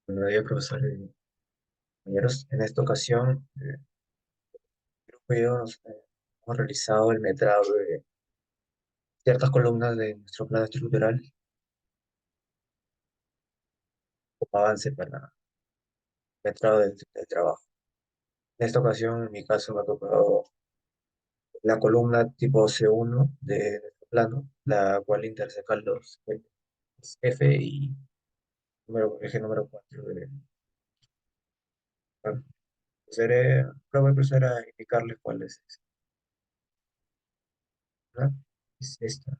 Buenos días, profesor y compañeros. En esta ocasión, el grupo y yo hemos realizado el metrado de ciertas columnas de nuestro plan estructural como avance para el metrado del trabajo. En esta ocasión, en mi caso, me ha tocado la columna tipo C1 de nuestro plano, la cual interseca los ejes F y eje número 4 de bueno, voy a empezar a indicarles cuál es esta, ¿no? Es esta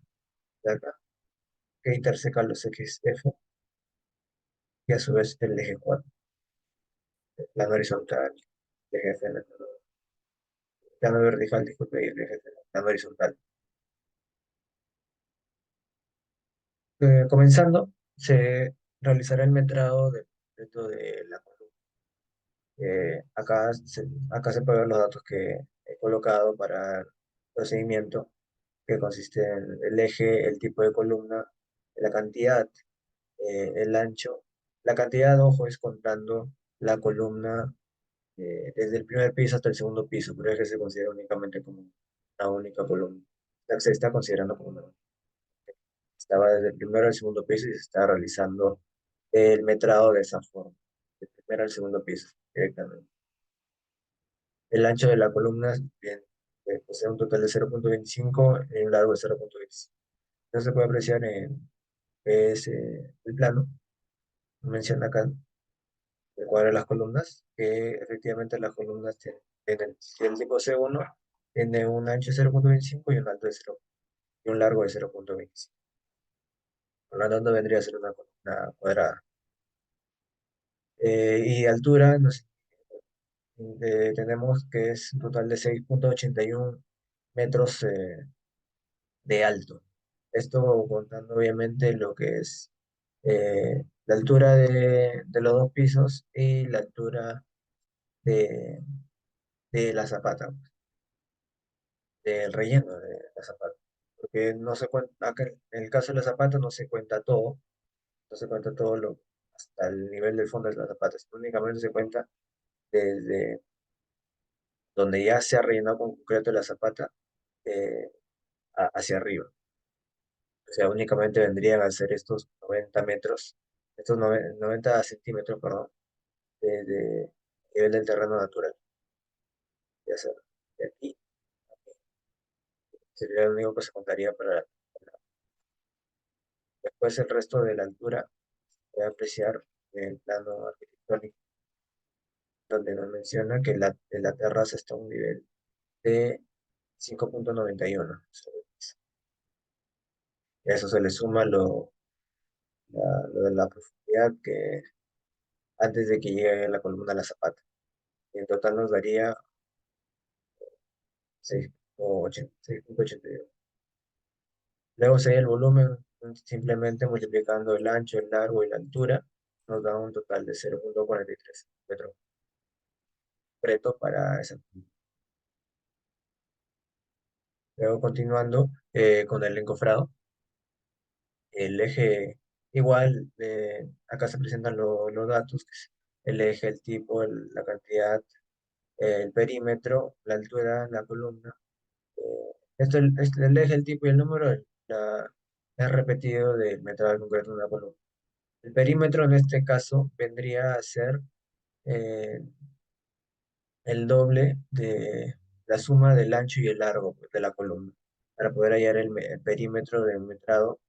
de acá, que interseca los ejes F y a su vez el eje 4, plano horizontal, el eje F, plano vertical, disculpe, y el eje F, plano horizontal. Comenzando, se realizará el metrado del objeto de la columna. Acá se pueden ver los datos que he colocado para el procedimiento, que consiste en el eje, el tipo de columna, la cantidad, el ancho. La cantidad, ojo, es contando la columna desde el primer piso hasta el segundo piso, pero es que se considera únicamente como una única columna. Se está considerando como una. Estaba desde el primero al segundo piso y se está realizando el metrado de esa forma, del primero al segundo piso, directamente. El ancho de la columna bien, posee un total de 0,25 y un largo de 0,25. Entonces se puede apreciar en el plano, menciona acá el cuadro de las columnas, que efectivamente las columnas tienen el tipo C1 tiene un ancho de 0,25 y un alto de 0 y un largo de 0,25. Por lo tanto, vendría a ser una columna cuadrada. Y altura, tenemos que es un total de 6,81 metros de alto. Esto contando obviamente lo que es la altura de los dos pisos y la altura de, de la zapata, del relleno de la zapata. Porque no se cuenta, acá en el caso de la zapata no se cuenta todo, no se cuenta todo hasta el nivel del fondo de la zapata, sino únicamente se cuenta desde donde ya se ha rellenado con concreto la zapata eh, hacia arriba. O sea, únicamente vendrían a ser estos 90 metros, estos 90 centímetros, perdón, de nivel del terreno natural. Ya sea, de aquí sería lo único que se contaría después el resto de la altura, puede apreciar en el plano arquitectónico, donde nos menciona que la terraza está a un nivel de 5,91. Y a eso se le suma lo de la profundidad que antes de que llegue la columna a la zapata. Y en total nos daría 6,82. Luego sería el volumen, simplemente multiplicando el ancho, el largo y la altura, nos da un total de 0,43 metros concreto para esa. Luego continuando con el encofrado, el eje igual, acá se presentan los datos, que es el eje, el tipo, la cantidad, el perímetro, la altura, la columna. El eje, el tipo y el número es repetido del metrado concreto de una columna. El perímetro en este caso vendría a ser eh, el doble de la suma del ancho y el largo pues, de la columna, para poder hallar el perímetro del metrado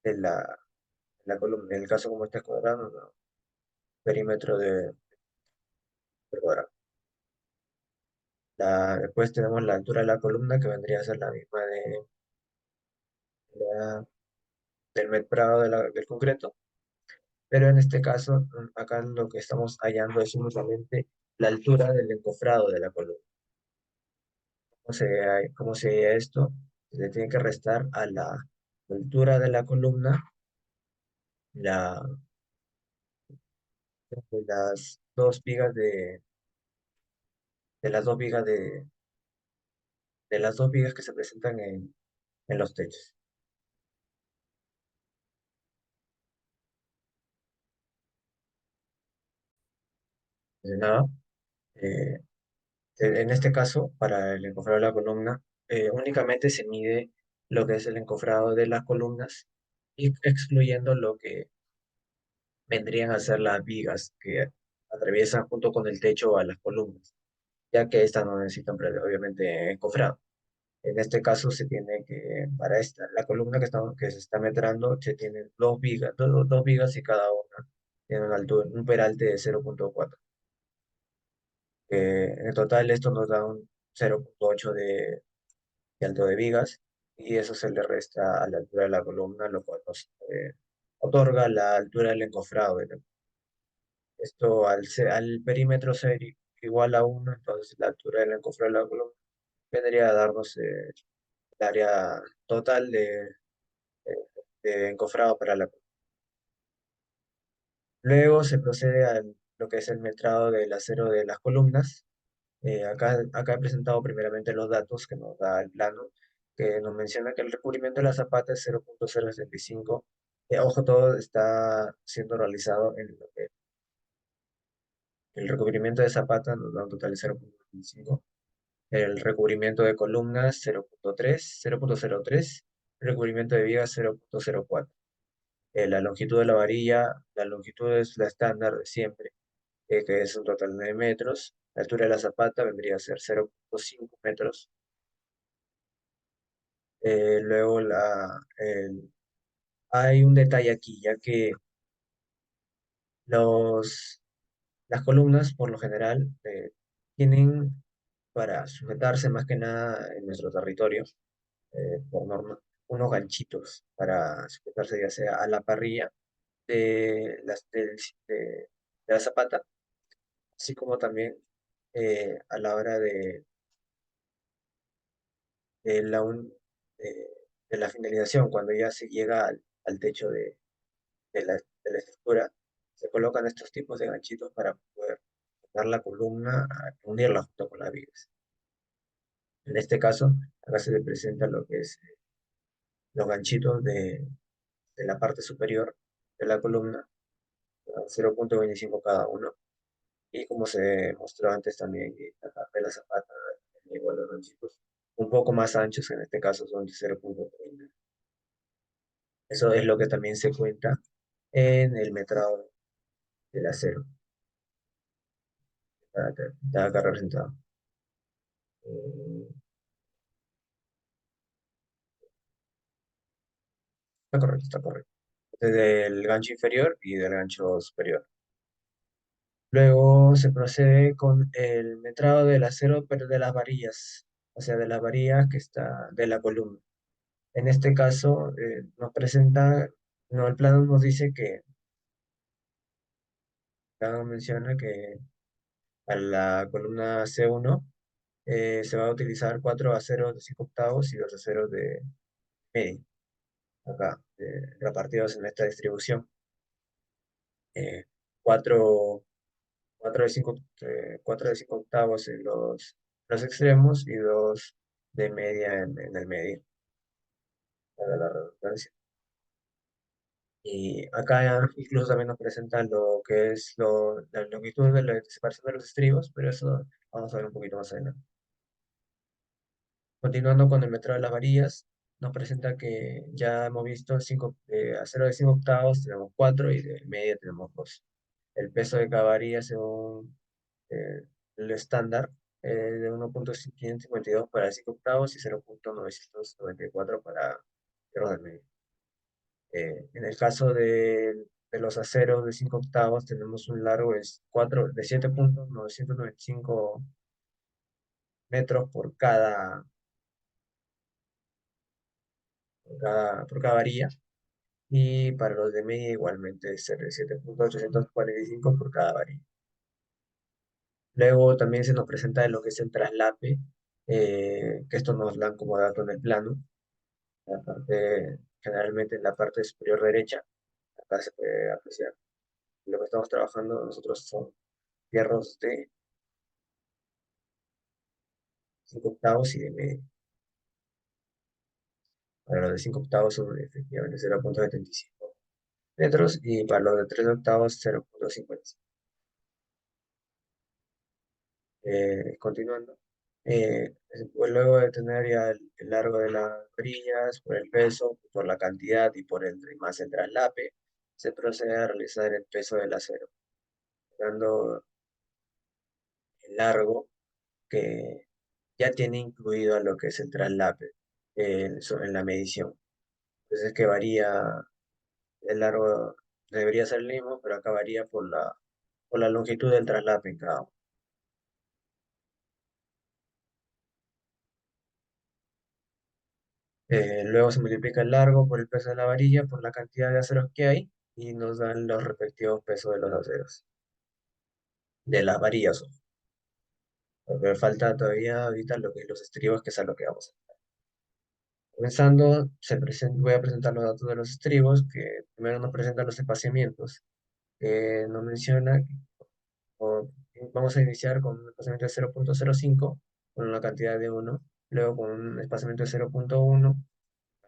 de la columna. En el caso como este cuadrado, no, perímetro del cuadrado. Después tenemos la altura de la columna, que vendría a ser la misma la- del metrado del concreto, pero en este caso, acá lo que estamos hallando es únicamente la altura del encofrado de la columna. ¿Cómo se halla esto? Se le tiene que restar a la altura de la columna la, de las dos vigas de las dos vigas de las dos vigas que se presentan en los techos. mencionaba. Eh, en este caso, para el encofrado de la columna, únicamente se mide lo que es el encofrado de las columnas y excluyendo lo que vendrían a ser las vigas que atraviesan junto con el techo a las columnas, ya que estas no necesitan obviamente encofrado. En este caso se tiene que, para esta, la columna que se está metrando, se tiene dos vigas, dos vigas y cada una tiene una altura, un peralte de 0,4. En total esto nos da un 0,8 de alto de vigas y eso se le resta a la altura de la columna, lo cual nos otorga la altura del encofrado. Esto al perímetro ser igual a 1, entonces la altura del encofrado de la columna vendría a darnos el área total de encofrado para la columna. Luego se procede a lo que es el metrado del acero de las columnas. Acá he presentado primeramente los datos que nos da el plano, que nos menciona que el recubrimiento de la zapata es 0,075. Ojo, todo está siendo realizado en lo que el recubrimiento de zapata nos da un total de 0,25. El recubrimiento de columnas 0,3, 0,03. El recubrimiento de vigas 0,04. La longitud de la varilla, la longitud es la estándar de siempre, que es un total de 9 metros. La altura de la zapata vendría a ser 0,5 metros. Luego hay un detalle aquí, ya que los, las columnas, por lo general, tienen para sujetarse más que nada en nuestro territorio, por norma, unos ganchitos para sujetarse ya sea a la parrilla de la zapata, así como también a la hora de la, un- de, de la finalización, cuando ya se llega al techo de la estructura, se colocan estos tipos de ganchitos para poder dar la columna, unirla junto con las vigas. En este caso, acá se le presenta lo que es los ganchitos de la parte superior de la columna, a 0,25 cada uno. Y como se mostró antes también, que la parte de la zapata, igual los ganchitos, un poco más anchos, en este caso son de 0,30. Eso es lo que también se cuenta en el metrado del acero, está acá representado. Eh, Está correcto, está correcto. Del gancho inferior y del gancho superior. Luego se procede con el metrado del acero, pero de las varillas, o sea, de las varillas que está de la columna. En este caso, nos presenta, no, el plano nos dice que, acá menciona que a la columna C1 se va a utilizar 4 aceros de 5 octavos y 2 aceros de medio, acá, repartidos en esta distribución. Eh, cuatro 4 de 5 octavos en los extremos y 2 de media en el medio, para la redundancia. Y acá incluso también nos presentan lo que es la longitud de la separación de los estribos, pero eso vamos a ver un poquito más adelante. Continuando con el metrado de las varillas, nos presenta que ya hemos visto a 0 de 5 octavos tenemos 4 y de media tenemos 2. El peso de cada varilla según el estándar de 1,552 para 5 octavos y 0,994 para hierro del medio. En el caso de los aceros de 5 octavos tenemos un largo de 7,995 metros por cada varilla. Y para los de media igualmente ser de 7,845 por cada varilla. Luego también se nos presenta lo que es el traslape, que esto nos dan como dato en el plano. Generalmente en la parte superior derecha, acá se puede apreciar. Lo que estamos trabajando nosotros son fierros de 5 octavos y de medio. Para los de 5 octavos son efectivamente 0,75 metros y para los de 3 octavos 0,50. Continuando. Pues luego de tener ya el largo de las varillas, por el peso, por la cantidad y por más el traslape, se procede a realizar el peso del acero, dando el largo que ya tiene incluido a lo que es el traslape en la medición. Entonces que varía, el largo debería ser el mismo, pero acá varía por la longitud del traslape en cada uno. Luego se multiplica el largo por el peso de la varilla, por la cantidad de aceros que hay, y nos dan los respectivos pesos de los aceros, de las varillas. Ojo. Porque falta todavía ahorita lo que es los estribos, que es a lo que vamos a ver. Comenzando, voy a presentar los datos de los estribos, que primero nos presentan los espaciamientos. Nos menciona que o- vamos a iniciar con un espaciamiento de 0,05 con una cantidad de 1, luego con un espaciamiento de 0,1,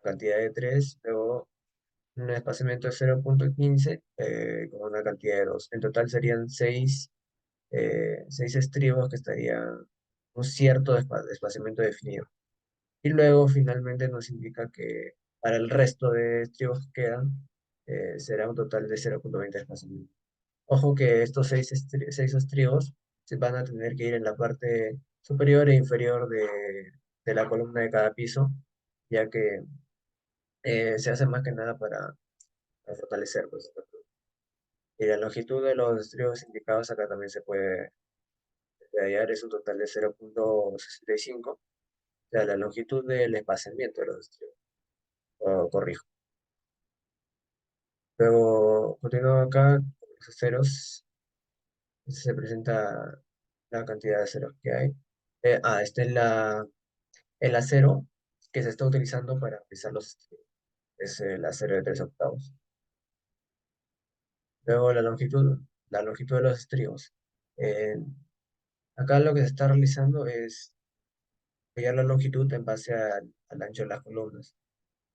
cantidad de 3, luego un espaciamiento de 0,15 con una cantidad de 2. En total serían 6 estribos que estarían un cierto espaciamiento definido. Y luego finalmente nos indica que para el resto de estribos que quedan será un total de 0,20 espaciamientos. Ojo que estos 6 estribos se van a tener que ir en la parte superior e inferior de la columna de cada piso, ya que se hace más que nada para fortalecer, pues. Y la longitud de los estribos indicados acá también se puede hallar, es un total de 0,65, o sea, la longitud del espaciamiento de los estribos, corrijo. Luego, continuando acá, con los aceros, se presenta la cantidad de aceros que hay. Este es el acero que se está utilizando para pisar los estribos, es el acero de 3/8. Luego la longitud de los estribos. Eh, Acá lo que se está realizando es hallar la longitud en base al ancho de las columnas,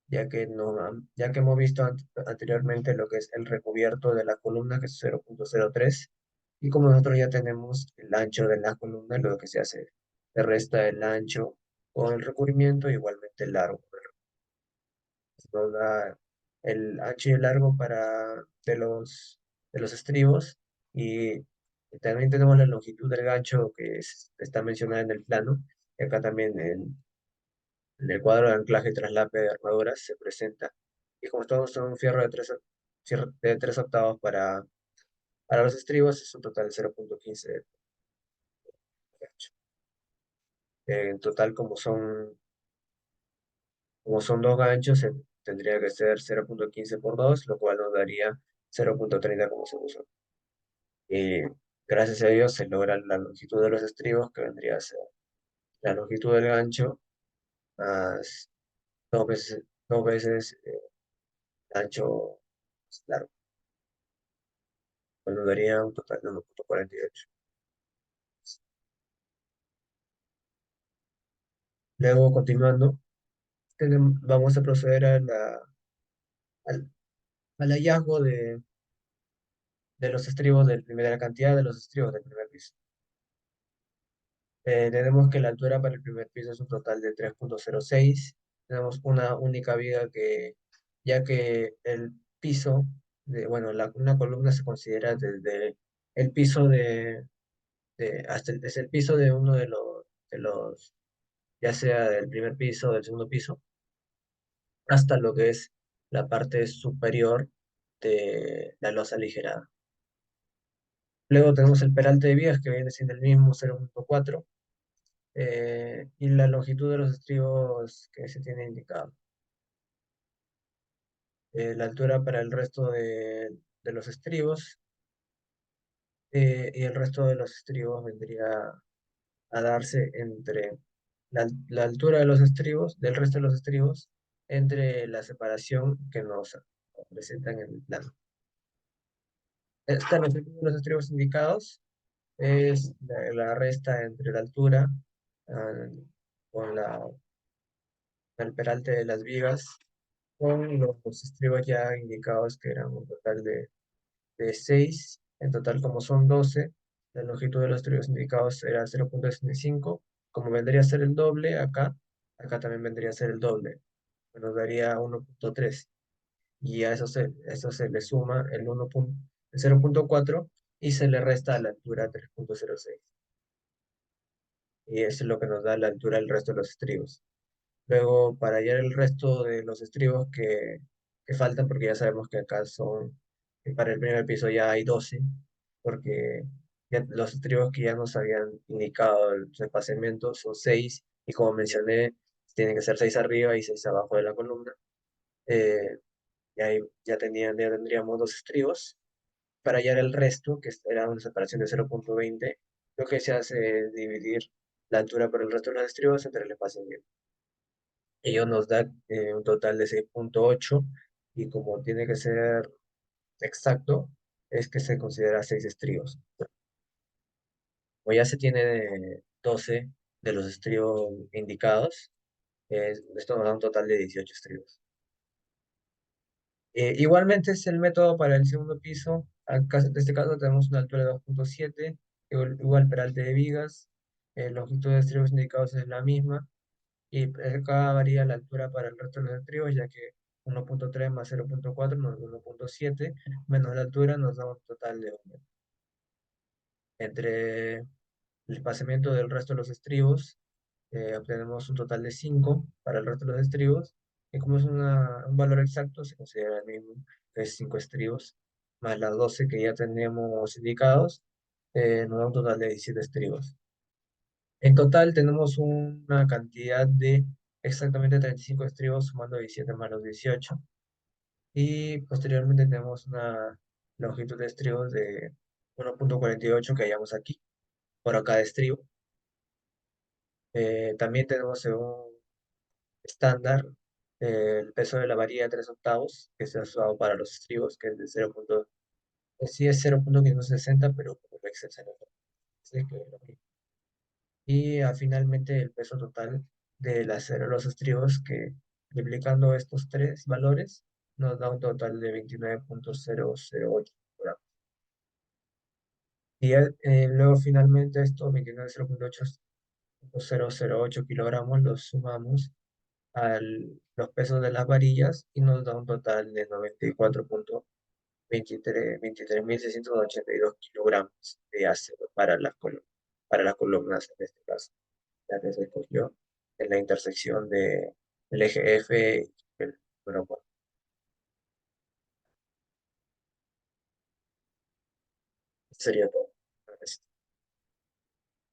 ya que, no, ya que hemos visto anteriormente lo que es el recubierto de la columna, que es 0,03, y como nosotros ya tenemos el ancho de la columna, lo que se hace, se resta el ancho con el recubrimiento, igualmente el largo. Nos da el ancho y el largo de los estribos, y también tenemos la longitud del gancho está mencionada en el plano, y acá también en el cuadro de anclaje y traslape de armaduras se presenta. Y como estamos en un fierro de 3/8 para los estribos, es un total de 0,15 de ancho. En total, como son dos ganchos, tendría que ser 0,15 por 2, lo cual nos daría 0,30 como se usa. Y gracias a Dios se logra la longitud de los estribos, que vendría a ser la longitud del gancho más dos veces el ancho largo, cual nos daría un total de 1,48. Luego, continuando, vamos a proceder al, al hallazgo de los estribos de la cantidad de los estribos del primer piso. Tenemos que la altura para el primer piso es un total de 3,06. Tenemos una única viga ya que el piso, bueno, una columna se considera desde el piso desde el piso de uno de los, ya sea del primer piso o del segundo piso, hasta lo que es la parte superior de la losa aligerada. Luego tenemos el peralte de vigas, que viene siendo el mismo 0,4, y la longitud de los estribos que se tiene indicado. La altura para el resto de los estribos, y el resto de los estribos vendría a darse entre la altura de los estribos, del resto de los estribos, entre la separación que nos presentan en el plano. Esta longitud de los estribos indicados es la resta entre la altura ah, con el peralte de las vigas, con los estribos ya indicados, que eran un total de 6, en total como son 12, La longitud de los estribos indicados era 0,65. Como vendría a ser el doble acá, acá también vendría a ser el doble. Nos daría 1,3. Y a eso se le suma el 0,4 y se le resta a la altura 3,06. Y eso es lo que nos da la altura del resto de los estribos. Luego, para hallar el resto de los estribos que faltan, porque ya sabemos que acá que para el primer piso ya hay 12, porque los estribos que ya nos habían indicado el desplazamiento son 6, y como mencioné, tienen que ser 6 arriba y 6 abajo de la columna. Eh, y ahí ya tendríamos dos estribos. Para hallar el resto, que era una separación de 0,20, lo que se hace es dividir la altura por el resto de los estribos entre el espacio. Ello nos da un total de 6,8, y como tiene que ser exacto, es que se considera 6 estribos. Como ya se tiene 12 de los estribos indicados, esto nos da un total de 18 estribos. Igualmente es el método para el segundo piso. Acá, en este caso tenemos una altura de 2,7, igual peralte de vigas, longitud de estribos indicados es la misma. Y acá varía la altura para el resto de los estribos, ya que 1,3 más 0,4 nos da 1,7, menos la altura nos da un total de 1. Entre el espaciamiento del resto de los estribos, obtenemos un total de 5 para el resto de los estribos, y como es un valor exacto, se considera el mismo, que es 5 estribos, más las 12 que ya tenemos indicados, nos da un total de 17 estribos. En total tenemos una cantidad de exactamente 35 estribos, sumando 17 más los 18. Y posteriormente tenemos una longitud de estribos de 1,48 que hallamos aquí, por cada estribo. También tenemos un estándar, el peso de la varilla de 3 octavos, que se ha usado para los estribos, que es de 0. Sí es 0,560, pero por Excel se nos dice que es lo mismo. Y finalmente el peso total los estribos, que multiplicando estos tres valores nos da un total de 29,008 gramos. Y luego finalmente estos 29,008 kilogramos los sumamos a los pesos de las varillas y nos da un total de 93,682 kilogramos de ácido para las columnas en este caso, ya que se escogió en la intersección del eje F y el número 4. Sería todo.